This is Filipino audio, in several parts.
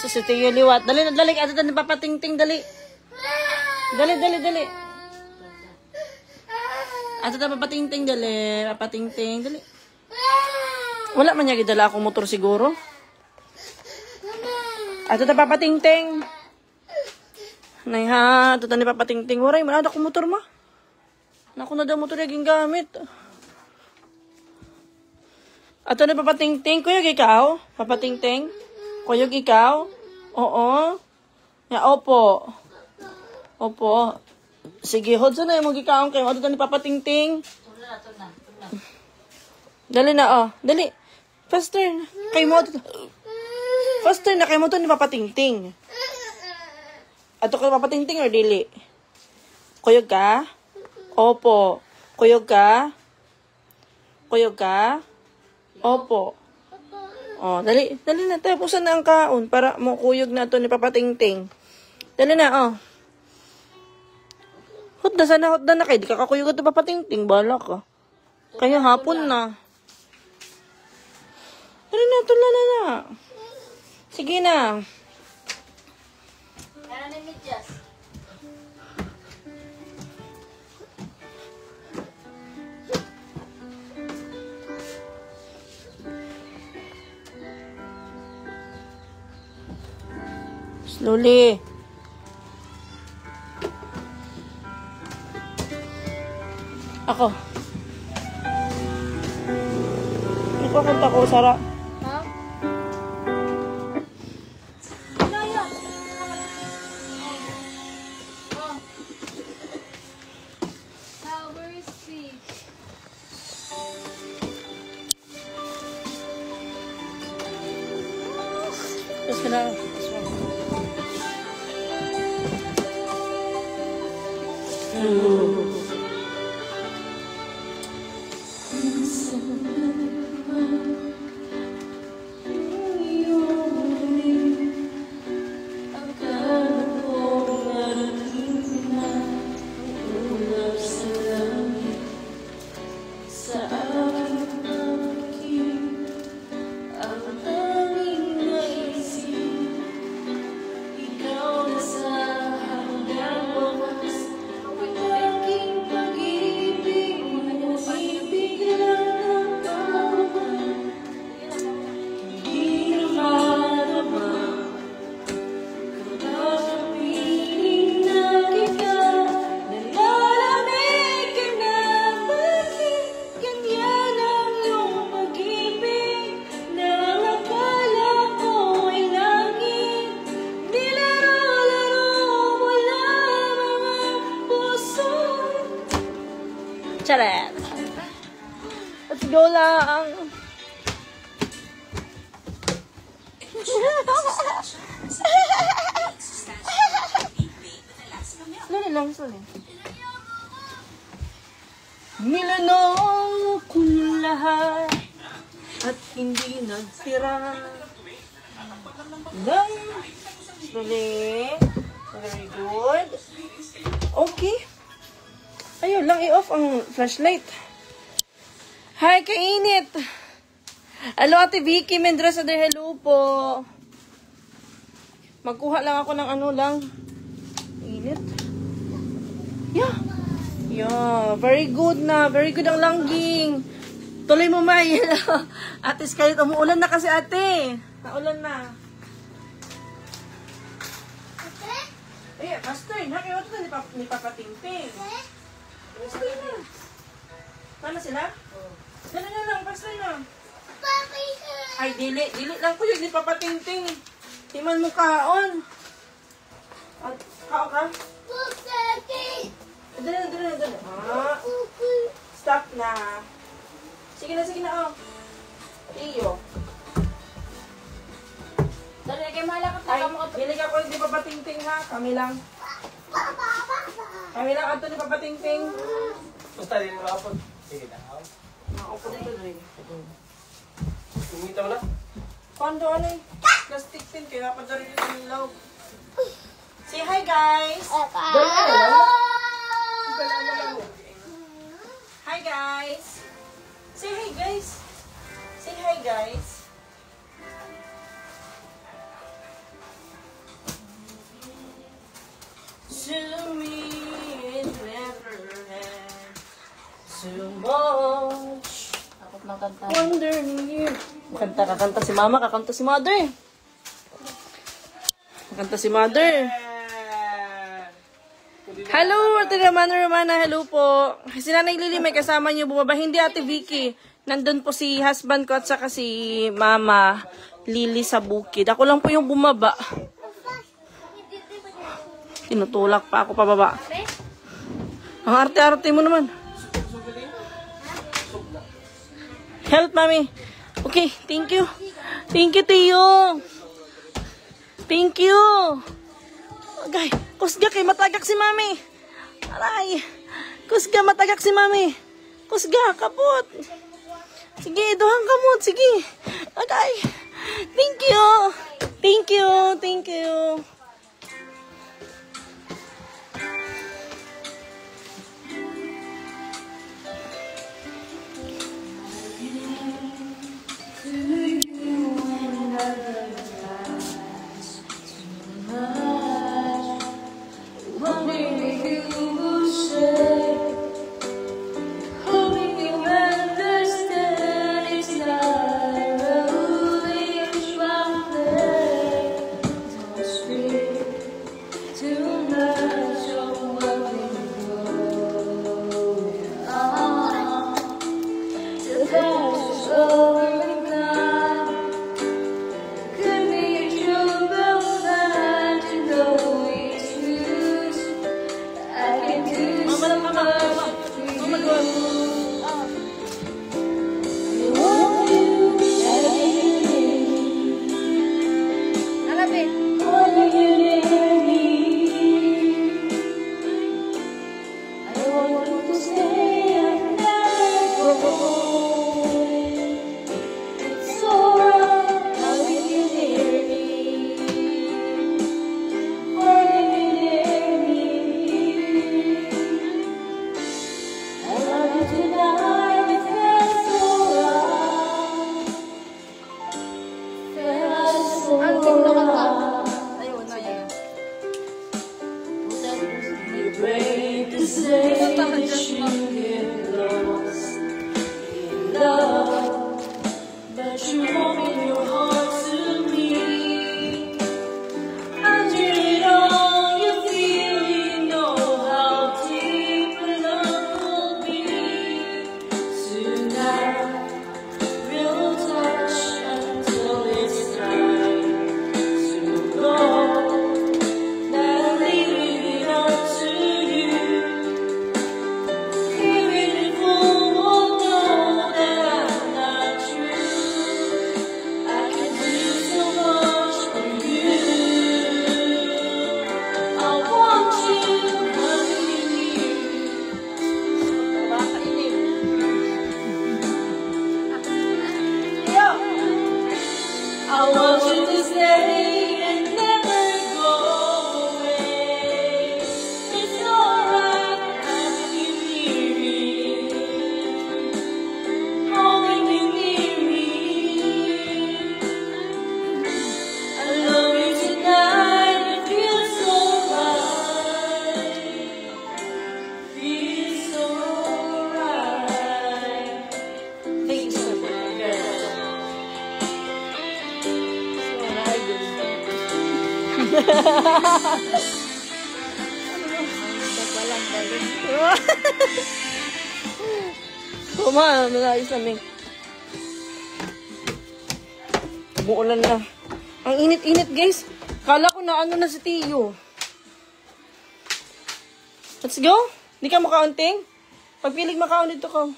Si Tiyo liwat. Dali na, dali. Ato na papatingting, dali. Dali. Ato na papatingting, dali. Papatingting, dali. Wala man niya gidala akong motor siguro. Ato na papatingting. Nay ha, ato na papatingting. Waray, man akong motor ma. Naku na daw motor yung gamit. Ato na papatingting. Kuyog ikaw? Papatingting? Kuyog ikaw? Oo. Ya, opo. Opo. Sige, hod sa na yung mag-ikaon kayo. Ato na papatingting. Dali na, oh. Dali. Faster. Kayo mo. Faster na kayo mo ito ni papatingting. Ato ka papatingting or dili? Kuyog ka? Opo. Kuyog ka? Kuyog ka? Opo. Oh, dali na. Tapusan na ang kaon para mo kuyog na ito ni papatingting. Dali na, oh. Hot na kayo. Di ka kakuyog ito papatingting. Bala ka. Kaya hapon na. Dali na, tulala na. Sige na. Kaya na medyas. Slowly. Ako. Ikukunta ko, Sara. Ha? Where is she? Tapos ka na. Charet. Let's go lang. Slowly lang, slowly. Nilanong kong lahat at hindi nagtira lang. Slowly. Very good. Okay. Ayun lang, i-off ang flashlight. Hi, kainit! Hello, Ate Vicky Mendoza, hello po. Magkuha lang ako ng ano lang. Init. Yeah, very good na. Very good ang langging. Tuloy mo, May. Ate Scarlett, umuulan na kasi, ate. Naulan na. Eh, faster. Nakiwa ito ni Papatingting. Faster na. Paano sila? Dali na lang, faster na. Ay, dili lang ko yun, ni Papatingting. Timan mo kaon. Kaon ka? Dali. Stop na. Sige na, oh. Iyo. Dali, kay malakot na Ay, ka mo. dili ka ko yung di Papatingting, ha? Kami lang. Ato ni Papatingting. Basta din mo kapag. Sige na. Ako dito rin. Kumita mo na? Kondo ano eh. Plastic tin. Kaya pa rin yung ilaw. Say hi guys. Hi guys. Say hi guys. Say hi guys. too much. Takot ng kanta. Wonder near. Kakanta si mama, kakanta si mother. Kakanta si mother. Hello, Ate Romana, hello po. Si Nanay Lily may kasama niyo bumaba. Hindi, Ate Vicky. Nandun po si husband ko at saka si Mama Lily sa bukid. Ako lang po yung bumaba. Tinutulak pa ako pababa. Ang arte-arte mo naman. Help, Mami. Okay, thank you. Thank you, Tiyo. Thank you. Okay, kusga kay matagak si Mami. Aray. Kusga matagak si Mami. Kusga, kapot. Sige, duhang kamot. Sige. Okay. Thank you. Thank you. Thank you. Kuma, nalayos namin. Buulan na. Ang init-init, guys. Kala ko na ano na si Tiyo. Let's go. Di ka makaunting? Pagpilig makaun dito ka.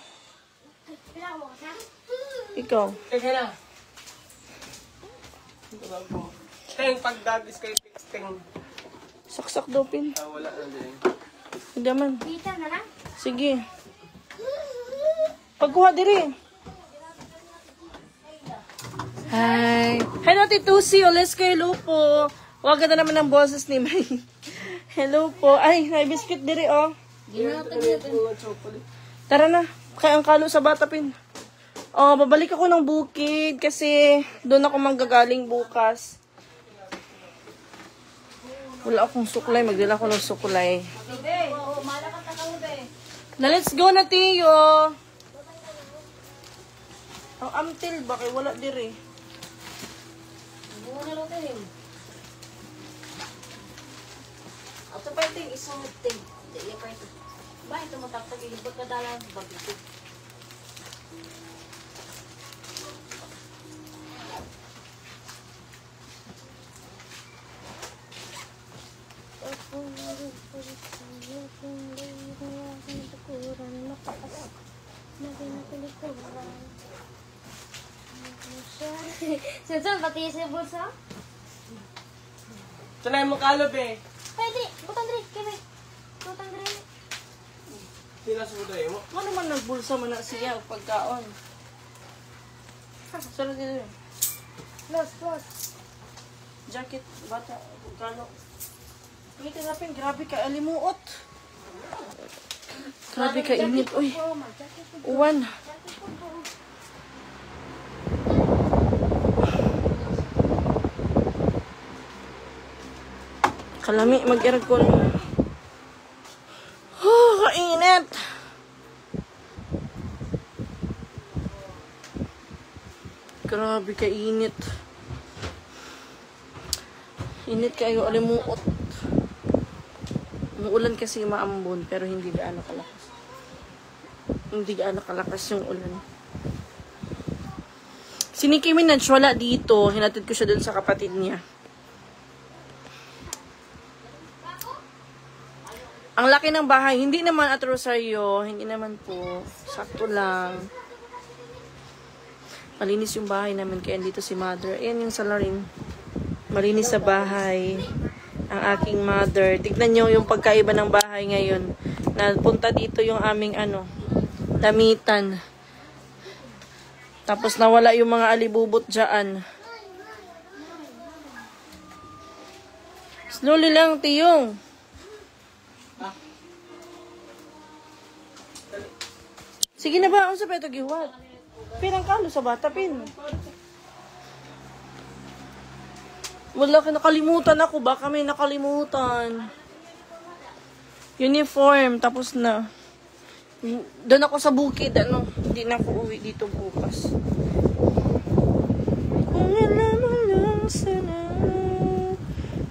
Ikaw. Teka na. Teng, pag-dagis kayo, teng. Saksak daw, Pin. Wala na din. Hindi man. Dito na lang. Sige. Pagkuha diri. Hi. Hello, Titusi. Oles ko, hello po. Wag na naman ang boses ni May. Hello po. Ay, may biscuit diri, oh. Tara na. Kaya ang kalo sa bata, Pin. Oh, babalik ako ng bukid kasi doon ako manggagaling bukas. Wala akong suklay. Magdala ako ng suklay. Na let's go na, Tiyo. Ang amtil ba? Kay wala diri. Bunga na lang tayo. Ato pa ito yung isang ting. Hindi pa ito. Ba, ito matagtag. Ilibot ka dalang bagito. Susan, pati sa bulsa? Sanay mo kalob eh. Pwede, butang diri, kami. Butang diri. Tinasuday mo. Ano naman nagbulsa man na siya o pagkaon? Sarap dito. Close. Jacket, bata, kano. Pagkita napin, grabe ka, alimuot. Grabe ka, init. Uy, uwan. Kalami, mag-aircon. Kainit. Grabe ka, init. Init kayo, alimuot. Umuulan kasi maambon, pero hindi gaano kalakas. Hindi gaano kalakas yung ulan. Si Nicki Minaj, wala dito. Hinatid ko siya dun sa kapatid niya. Ang laki ng bahay. Hindi naman at Rosario. Hindi naman po. Sakto lang. Malinis yung bahay namin. Kaya dito si mother. Ayan yung salarin. Malinis sa bahay. Ang aking mother. Tignan nyo yung pagkaiba ng bahay ngayon. Napunta dito yung aming damitan. Tapos nawala yung mga alibubot dyan. Slowly lang, Tiyong. Sige na ba? Ang sa peto giwat. Pirang kalo sa bata, pin. Wala ka nakalimutan ako. Baka may nakalimutan. Uniform. Tapos na. Doon ako sa bukid. Hindi na ako uwi dito bukas. Kung alam mo lang sana,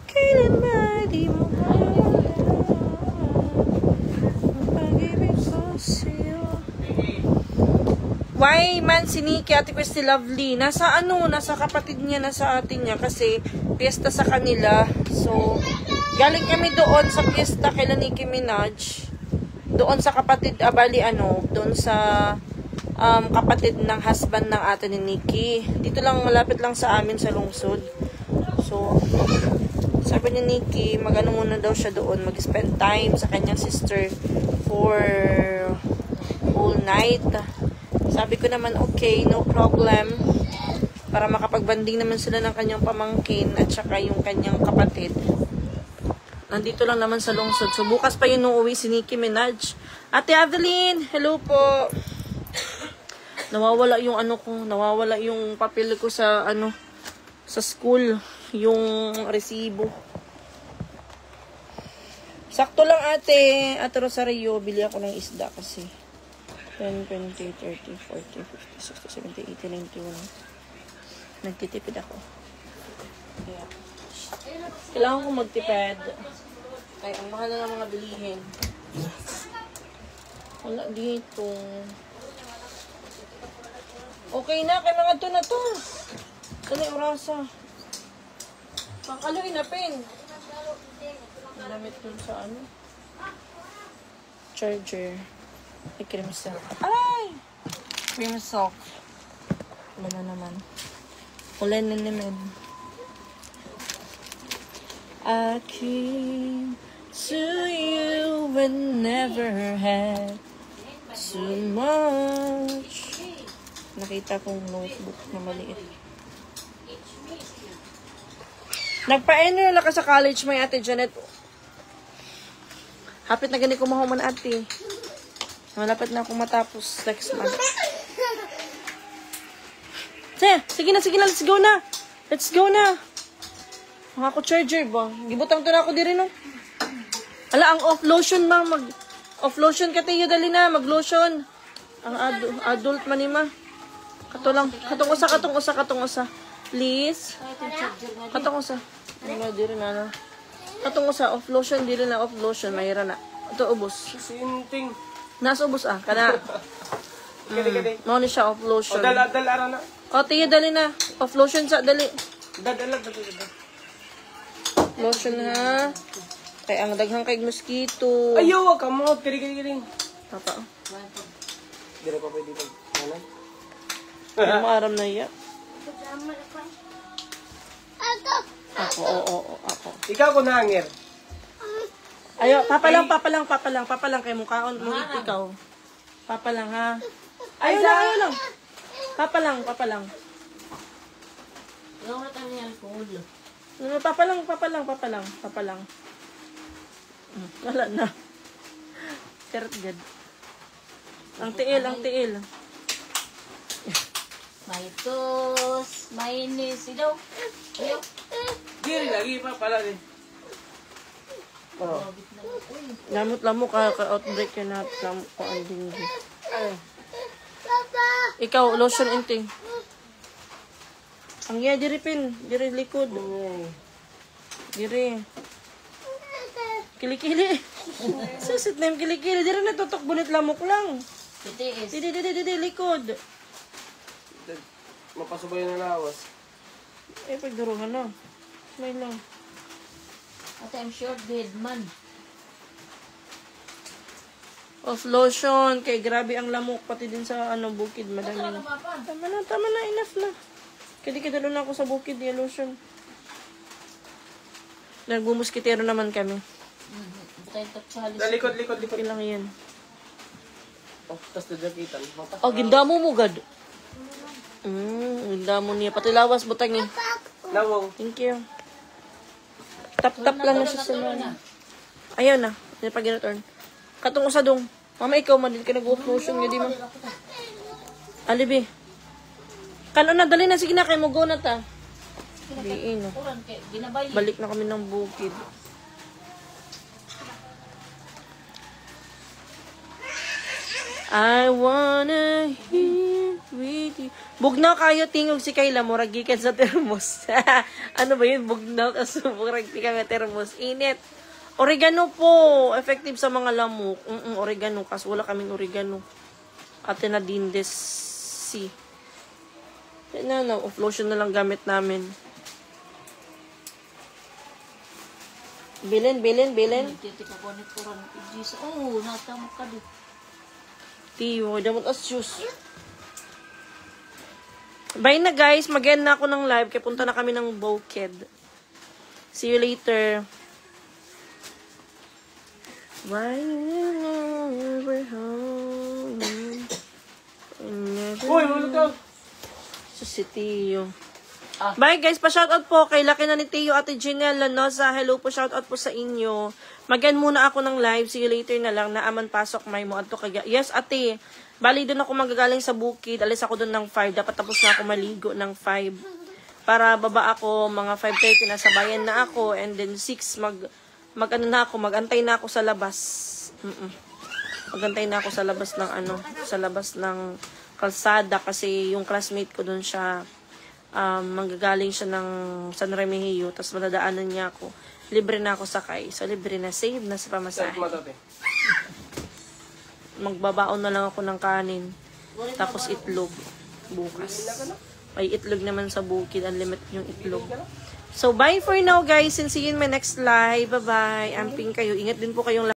kailan ba di mo kaya ang pag-ibig ko sa'yo. Why man si Nikki, Ate Christy Lovely? Nasa kapatid niya, nasa atin niya kasi piyesta sa kanila. So, galing kami doon sa piyesta kay Nicki Minaj. Doon sa kapatid, doon sa kapatid ng husband ng ate ni Nikki. Dito lang, malapit lang sa amin sa lungsod. So, sabi ni Nikki, muna daw siya doon, mag-spend time sa kanyang sister for whole night. Sabi ko naman, okay, no problem. Para makapagbanding naman sila ng kanyang pamangkin at saka yung kanyang kapatid. Nandito lang naman sa lungsod. So, bukas pa yun uuwi si Nicki Minaj. Ate Adeline, hello po. Nawawala yung papel ko sa, sa school. Yung resibo. Sakto lang ate Rosario, bili ako ng isda kasi. 10, 20, 30, 40, 50, 60, 70, 80, 91. Nagtitipid ako. Kaya, kailangan ko magtipid. Ay, ang mahal na ng mga bilihin. Wala dito. Okay na, kaya mga na to. Dali, orasa. Pangkaluin na pin. Namit dun sa charger. Ay, cream silk. Ay! Cream silk. Wala na naman. Wala na naman. I came to you and never had too much. Nakita kong notebook na maliit. Nagpa-enroll na ka sa college, may ate Janet. Hapit na gani kumahuman ate. Malapit na akong matapos next month. Sige na, let's go na. Let's go na. Mga ko charger ba? Gibutang to na ako diri no. Ala, ang off lotion ma Of lotion ka tayo, dali na, mag-lotion. Ang adult man ima. Katong usa. Please. Katong usa. Ano, di rin na. Katong usa, off lotion, di rin na off lotion, mahira na. Ito, ubos. Sinting. Nasa ubos kana. Kadi. Mo ni siya off O, lotion. dala na. O, tiyo, dali na. Off lotion sa, dali. Dala. Lotion ha. Kay ang daghang kay mosquito. Ayaw, wag ka mo. Kiri. Papa. Di na pa pwede pag. Ano? Ano maaram na iya? Pajama na pa. Ako, ako. Ikaw ko nangir. Ayo, papa lang kay mukhaon mo ikaw. Papa lang ha. Ayaw lang. Papa lang. Yung na tayo niya alcohol. Papa lang. Wala na. Kerot gad. Ang tiil. May tos, may nis. Ilaw. Ayaw. Diri lagi pa pala din. Oh. Lamot ka outbreak ka na lamot ko ang dinggi. Ikaw, lotion inting. Ang iya, diri likod. Diri. Kilikili. Susit na yung kilikili. Diri natutok bunit lamok lang. Titiis. Didi, likod. Mapasubay na lawas. Pagduruhan na. May lang. Ate, I'm sure dead man. Of lotion. Kay grabe ang lamok. Pati din sa bukid. Madami na. Tama na. Enough na. Kaya kadalo na ako sa bukid. Yung lotion. Nagmumuskitero naman kami. Butay ito sa halis. Likod. Ilang yan. Oh, tas dadakitan. Oh, gindamo mo gad. Gindamo niya. Pati lawas, butang eh. Lawong. Thank you. Tap lang na siya sa mga. Ayaw na. Hindi pa gina-turn. Katong usadong. Mama, ikaw man din ka nag-off-lotion nga di ma. Alibi. Kalo na, dali na. Sige na, kayo mo go na ta. Diin na. Kuran kay ginabay. Balik na kami ng bukid. I wanna hear with you. Bugnaw kayo tingog si Kayla mo ragikan sa termos. Ano ba yun? Bugnaw kasi murag ka nga termos. Init. Oregano po. Effective sa mga lamok. Oregano. Kasi wala kaming oregano. Ate na dindes. Si. Off lotion na lang gamit namin. Bilin. Titi ko ko ni kuran. Jesus. Oh, natamok ka din. Tiyo, damot as juice. Bye na guys. Mag-end na ako ng live. Kaya punta na kami ng Bukid. See you later. Why you never home? Uy, mulot ka. So si Tiyo. Bye guys, pa-shoutout po kay laki na ni Tiyo, Ate Janelle Lanosa. Hello po, shoutout po sa inyo. Mag-end muna ako ng live. See you later na lang. Naaman pasok may mo. Yes, ate. Bali, doon ako magagaling sa bukid. Alis ako doon ng 5. Dapat tapos na ako maligo ng 5. Para baba ako, mga 5:30 na sabayan na ako. And then 6, mag-antay na ako sa labas. Magantay na ako sa labas ng sa labas ng kalsada. Kasi yung classmate ko doon siya, manggagaling siya ng San Remigio. Tapos madadaanan niya ako. Libre na ako sakay. So, libre na. Save na sa pamasahe. Magbabaon na lang ako ng kanin. Tapos itlog. Bukas. May itlog naman sa bukid. Unlimited yung itlog. So, bye for now guys. And see you in my next live. Bye-bye. Amping kayo. Ingat din po kayong